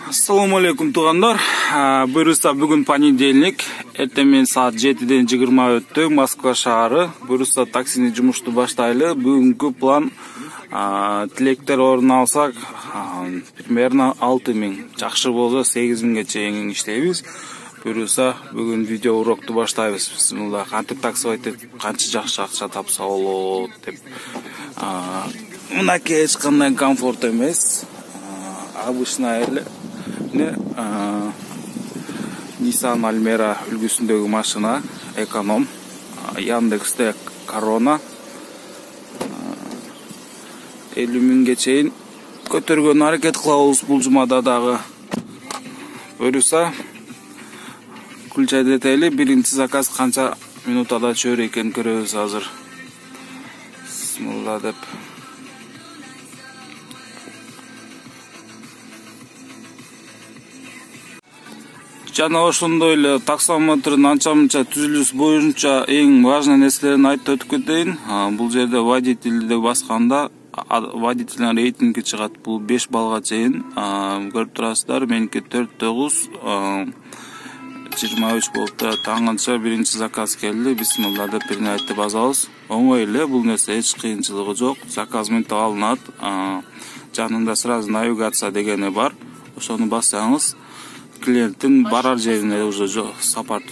Assalamu alaikum тугандар. Буюрса бүгүн понедельник, эртең саат 7-ден 20 өттү, Москва шаары. Буюрса таксини жумушту баштайлы. Бүгүнкү план тилектер орун алсак, примерно 6000. Жакшы болсо 8000ге чейин иштейбиз. Буюрса бүгүн видео урокту баштайбыз. Бисмилла. Кантип таксы айтып, канча жакшы акча тапса болот деп. Мынакей эч кандай комфорт эмес. Обычно эле Nissan Almera үлгүсүндөгү машина, эконом, Яндексте Корона 50 миңге чейин көтөргөн аракет кылабыз бул жумада дагы. Буюрса күлчө детели, биринчи заказ канча минутада чөөр экенин көрөбүз азыр. Бисмилла деп. Жана ошондой эле таксометрдин анча-мынча түзүлүш боюнча эң важный нерселерин айтып өтүп кетейин. Бул жерде водительди басканда водительдин рейтинги чыгат. Бул 5 балга чейин. Көрүп турасыздар, меники 4-9 23 болуп турат. Аңгыча биринчи заказ келди. Бисмилла деп бирин айтып базабыз. Оңой эле, бул нерсе эч кыйынчылыгы жок. Заказ мынтип алынат. Жанында сразу навигация дегени бар. Ошону бассаңыз клиенттин барар жерине уже сапар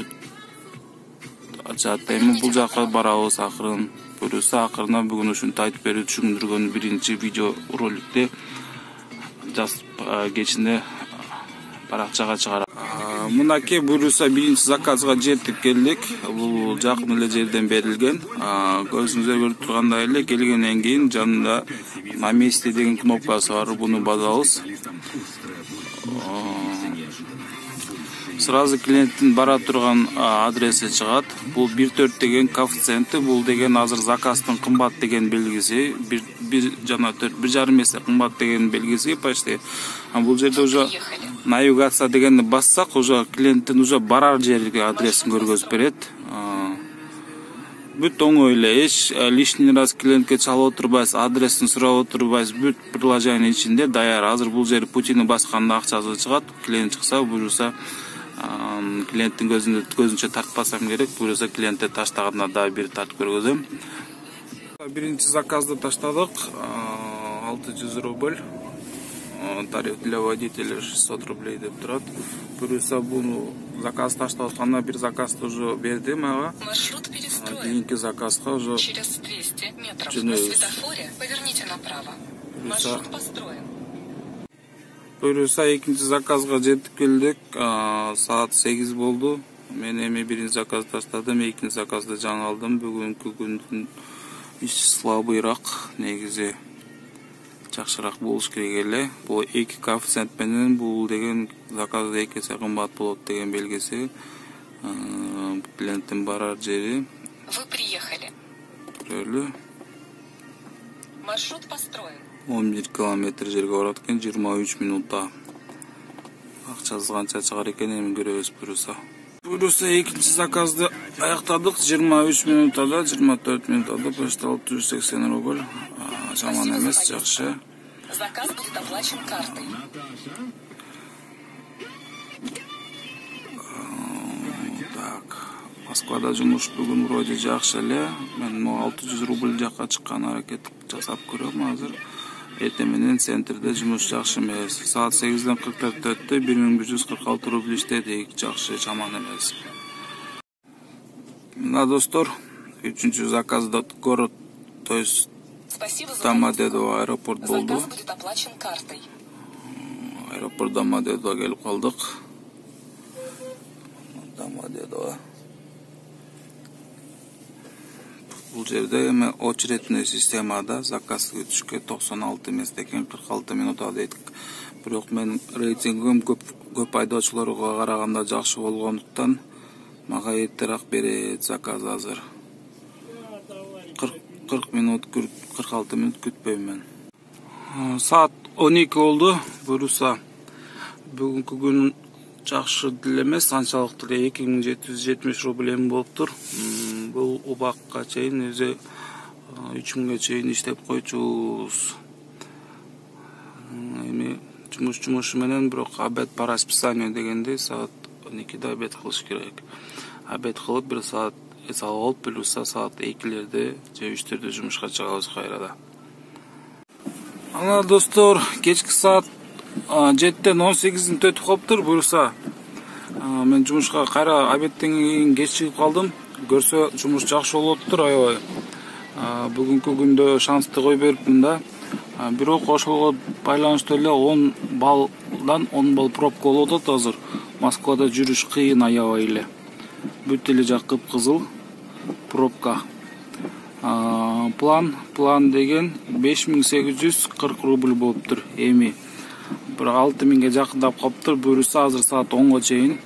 ачат. Эми бул жака барабыз акырын. Буюрса акырына бүгүн ушинтип айтып берип түшүндүргөн биринчи видео роликти жазып кечинде баракчага чыгарам. Мынакей буюрса биринчи заказга жетип келдик. Бул жакын эле жерден берилген. Көзүңүздөр көрүп тургандай эле келгенден кийин жанында на месте деген кнопкасы бар. Буну басабыз. Сразу клиенттин бара турган адреси чыгат. Бул 1.4 деген коэффициенти, бул деген азыр заказдын кымбат деген белгиси. 1 жана 4, 1,5 эсе кымбат деген белгиси почти. Бул жерде уже навигация дегенди бассак, уже клиенттин уже барар жерге адресин көргөзүп берет. Бүт оңой эле, эч лишний раз клиентке чалып отурбайсыз, адресин сурап отурбайсыз. Бүт приложение ичинде даяр. Азыр бул жер путини басканда акчасы чыгат. Клиент чыкса, буюрса клиенттин көзүнчө тартпасам керек. Буюрса клиентте таштаганда да бир тартып көргөзөм. Биринчи заказды таштадык. 600 рубль. Тариф для водителя 600 рублей деп турат. Буюрса буну заказ таштап атканда бир заказды уже берди мага. Маршрут перестроен. Кийинки заказга уже через 200 метров на светофоре поверните направо. Маршрут построен. Буюрса экинчи заказга жетип келдик. Саат 8 болду. Мен эми биринчи заказ таштадым, экинчи заказды жаңы алдым. Бүгүнкү күндүн иши слабыйраак, негизи жакшыраак болуш керек эле. Бул 2 коэффициент менен бул деген заказ 2 эсе кымбат болот деген белгиси. Клиенттин барар жери. Вы приехали. Көрөлү. Маршрут построен. 11 километр жерге барат экен, 23 минутта. Акчасы канча чыгар экен эми көрөбүз буюрса. Буюрса экинчи заказды аяктадык 23 минутада, 24 минутада почти 680 рубль. Жаман эмес, жакшы. Заказ будет оплачен картой. Так. Москвада жумуш бүгүн вроде жакшы эле. Мен 600 рубль жакка чыккан аракет жасап көрөм азыр. Эртең менен центрде жумуш жакшы эмес. Саат 8ден 44 өттү, 1146 рубль иштедик. Жакшы, жаман эмес. Мына достор, 3-чү заказда город, то есть Домодедово аэропорт болду. Заказ будет оплачен картой. Аэропорт Домодедово келип калдык. Домодедово. Бул жерде эми очередный системада заказ күтүшкө 96 эмес экен, 46 минутта дейт. Бирок мен рейтингим көп айдоочуларга караганда жакшы болгондуктан мага эртерээк берет заказ азыр. 40 минут, 46 минут күтпөйм мен. Саат 12 болду. Буюрса бүгүнкү күн жакшы деле эмес, анчалык деле 2770 рубль эми болуптур. Бул убакка чейин өзү 3000ге чейин иштеп койчубуз. Эми жумушу менен, бирок обед по расписанию дегенде саат 12-де обед кылыш керек. Обед кылып 1 саат эс алып алып, плюса саат 2-лерде же 3-төрдө жумушка чыгабыз кайрада. Ана достор, кечки саат 7-тен 18-ин өтүп калыптыр. Буюрса мен жумушка кайра обедтен кийин кеч чыгып калдым. Көрсө жумуш жакшы болуп атыптыр, аябай. Бүгүнкү күндө шансты кой берипмин да. Бирок ошого байланыштуу эле 10 баллдан 10 балл пробка болуп атат азыр. Москвада жүрүш кыйын аябай эле. Бүт эле жак кып-кызыл пробка. План деген 5840 рубль болуптур. Эми бир 6000ге жакындап калыптыр. Буюрса азыр саат 10го чейин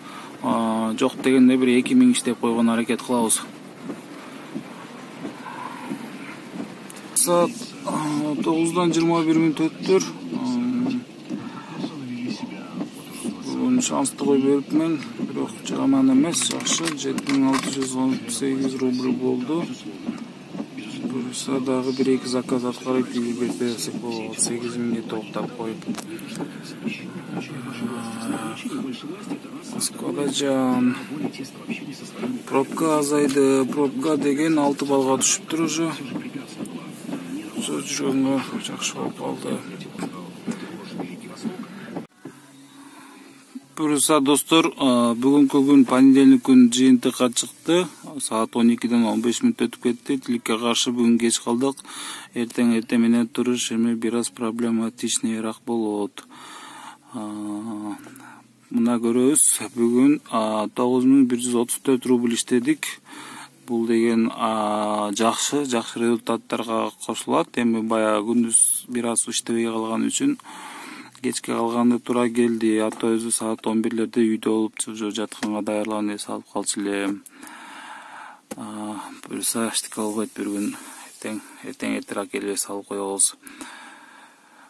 жок дегенде бир 2000 иштеп койгон аракет кылабыз. Saat 9'dan 21 minut öttür. Bugün şanslı koy veripmen. Bирок жаман эмес, жакшы. 7618 рубль болду. Буюрса дагы 1-2 заказ аткарып берсек болот. 8000ге токтоп коюп. Москвада пробка азайды. Пробка деген 6 балга түшүптүр уже. Жүргөнгө жакшы болуп калды. Буюрса достор, бүгүнкү күн понедельник күн жыйынтыкка чыкты. Саат 12-ден 15 мүнөт өтүп кетти. Тилекке каршы бүгүн кеч калдык. Эртең менен туруш эми бир аз проблематичныйраак болот. Мына көрөбүз, бүгүн 9134 рубль иштедик. Бул деген жакшы результаттарга кошулат. Эми бая күндүз бир аз иштебей калган үчүн кечке калганды туура келди. Ата өзү саат 11-лерде үйдө болуп жатканга даярлаган эс алып калчу эле. Буюрса эчтеке болбойт, бир күн эртең эртерээк келип эс алып коебуз.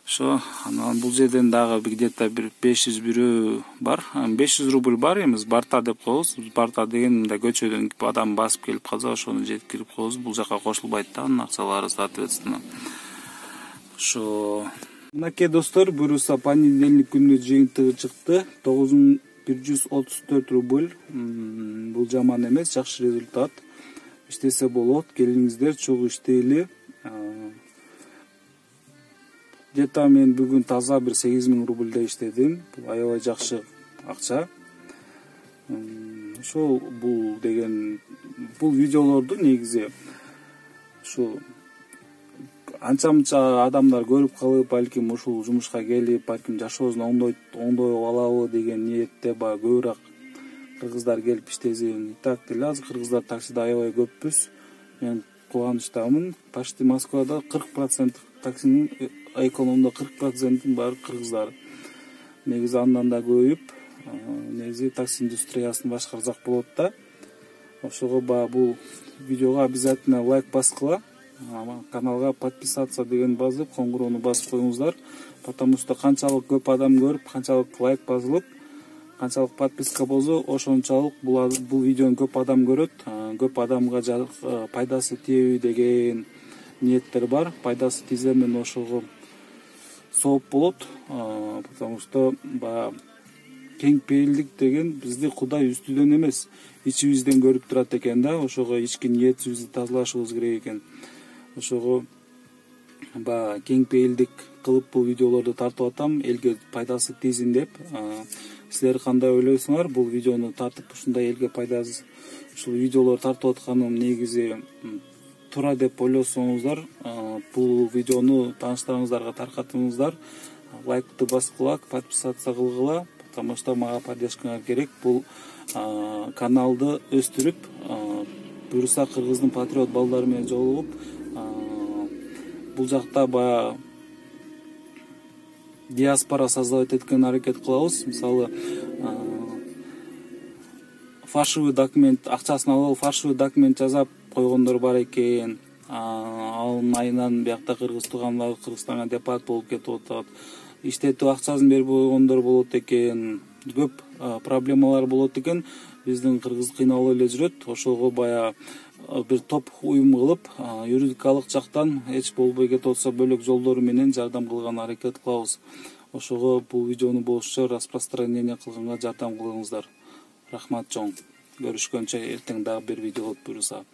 Ошо, анан бул жерден дагы где-то бир 500 бирөө бар. 500 рубль бар эмес, барта деп коебуз. Барта деген мындай көчөдөн адам басып келип калса, ошону жеткирип коебуз. Бул жака кошулбайт да, анын акчалары соответственно. Ошо. Мынакей достор, буюрса понедельник күнү жыйынтыгы чыкты. 9134 рубль. Бул жаман эмес, жакшы результат. Иштесе болот, келиңиздер, чогуу иштейли. Где-то мен бүгүн таза бир 8000 рубльде иштедим. Бул аябай жакшы акча. Ошол бул видеолорду негизи ушу анча-мынча адамдар көрүп калып, балким ушул жумушка келип, балким жашообузду оңдой алабы деген ниетте көбүрөөк кыргыздар келип иштесин. Так деле азыр кыргыздар таксиде аябай көппүз. Мен кубанычтамын. Почти Москвада 40% таксинин экономда 40%-ин баары кыргыздар. Негизи андан да көбөйүп, негизи такси индустриясын башкарсак болот да. Ошого бул видеого обязательно лайк баскыла, каналга подписаться деген басып, коңгуроону басып коюңуздар. Потому что канчалык көп адам көрүп, канчалык лайк басылып, канчалык подписка болсо, ошончалык бул видеону көп адам көрөт, көп адамга пайдасы тийеби деген ниеттер бар. Пайдасы тийсе мен ошого сооп болот. Потому что кең пейилдик деген бизди Кудай үстүдөн эмес, ичибизден көрүп турат экен да. Ошого ички ниетибизди тазалашыбыз керек экен. Ошого кең пейилдик кылып бул видеолорду тартып атам, элге пайдасы тийсин деп. Силер кандай ойлойсуңар? Бул видеону тартып ушундай элге пайдасы, ушул видеолорду тартып атканым негизи туура деп ойлосоңуздар, бул видеону тааныштарыңыздарга таркатыңыздар, лайкты баскыла, подписаться кылгыла, потому что мага поддержкаңар керек. Бул каналды өстүрүп, буюрса кыргыздын патриот балдары менен жолугуп, бул жакта диаспора создавать эткен аракет кылабыз. Мисалы, фальшивый документ, акчасын алып, фальшивый документ жазап койгондор бар экен. Анын айынан биякта кыргыз туугандар Кыргызстанга депорт болуп кетип атат. Иштетип акчасын бербей койгондор болот экен. Көп проблемалар болот экен. Биздин кыргыз кыйналып эле жүрөт. Ошого бир топ уюм кылып, юридикалык жактан эч болбой кетип атса бөлөк жолдору менен жардам кылган аракет кылабыз. Ошого бул видеону болушча распространение кылганга жардам кылыңыздар. Рахмат чоң. Görüşкөнчө эртең дагы бир видео болуп буюрса.